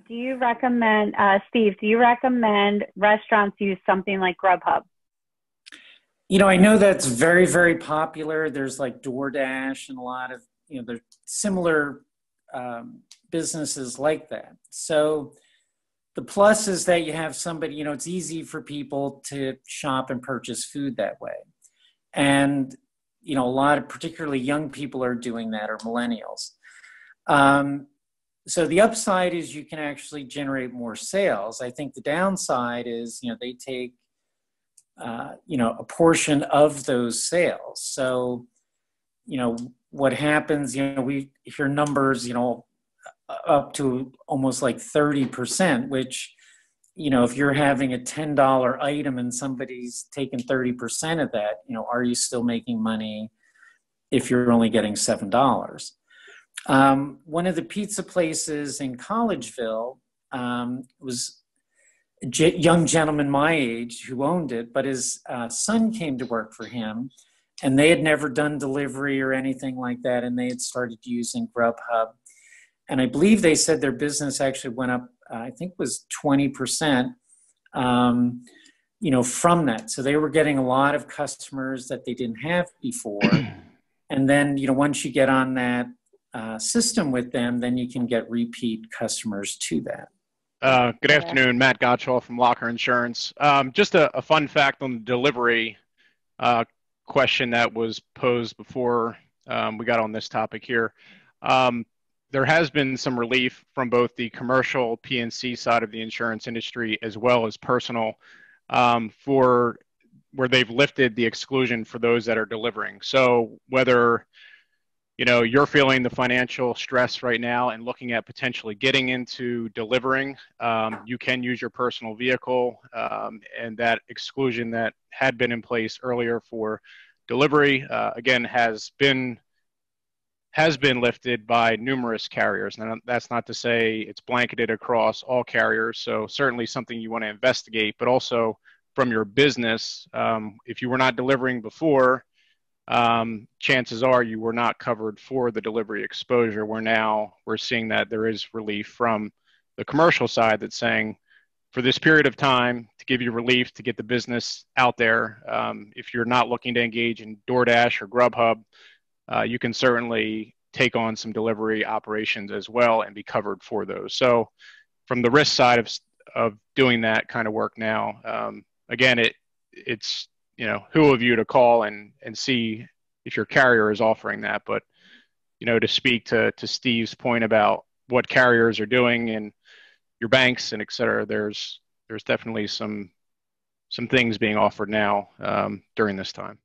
do you recommend, Steve, do you recommend restaurants use something like Grubhub? I know that's very, very popular. There's like DoorDash and a lot of, there's similar businesses like that. So the plus is that you have somebody, it's easy for people to shop and purchase food that way. And, a lot of particularly young people are doing that, or millennials. So the upside is you can actually generate more sales. I think the downside is, they take, a portion of those sales. So, what happens, if your numbers, up to almost like 30%, which, if you're having a $10 item and somebody's taking 30% of that, are you still making money if you're only getting $7? One of the pizza places in Collegeville was a young gentleman my age who owned it, but his son came to work for him, and they had never done delivery or anything like that, and they had started using Grubhub. And I believe they said their business actually went up, I think it was 20%, from that. So they were getting a lot of customers that they didn't have before. And then, once you get on that system with them, then you can get repeat customers to that. Good afternoon, Matt Gottschall from Locker Insurance. Just a fun fact on the delivery question that was posed before we got on this topic here. There has been some relief from both the commercial P&C side of the insurance industry as well as personal for where they've lifted the exclusion for those that are delivering. So whether you're feeling the financial stress right now and looking at potentially getting into delivering, you can use your personal vehicle, and that exclusion that had been in place earlier for delivery, again, has been lifted by numerous carriers. And that's not to say it's blanketed across all carriers. So certainly something you want to investigate, but also from your business, if you were not delivering before, chances are you were not covered for the delivery exposure, where now we're seeing that there is relief from the commercial side that's saying for this period of time to give you relief to get the business out there. If you're not looking to engage in DoorDash or Grubhub, you can certainly take on some delivery operations as well and be covered for those. So from the risk side of doing that kind of work now, again, it's who of you to call and see if your carrier is offering that. But, to speak to Steve's point about what carriers are doing and your banks and et cetera, there's definitely some things being offered now during this time.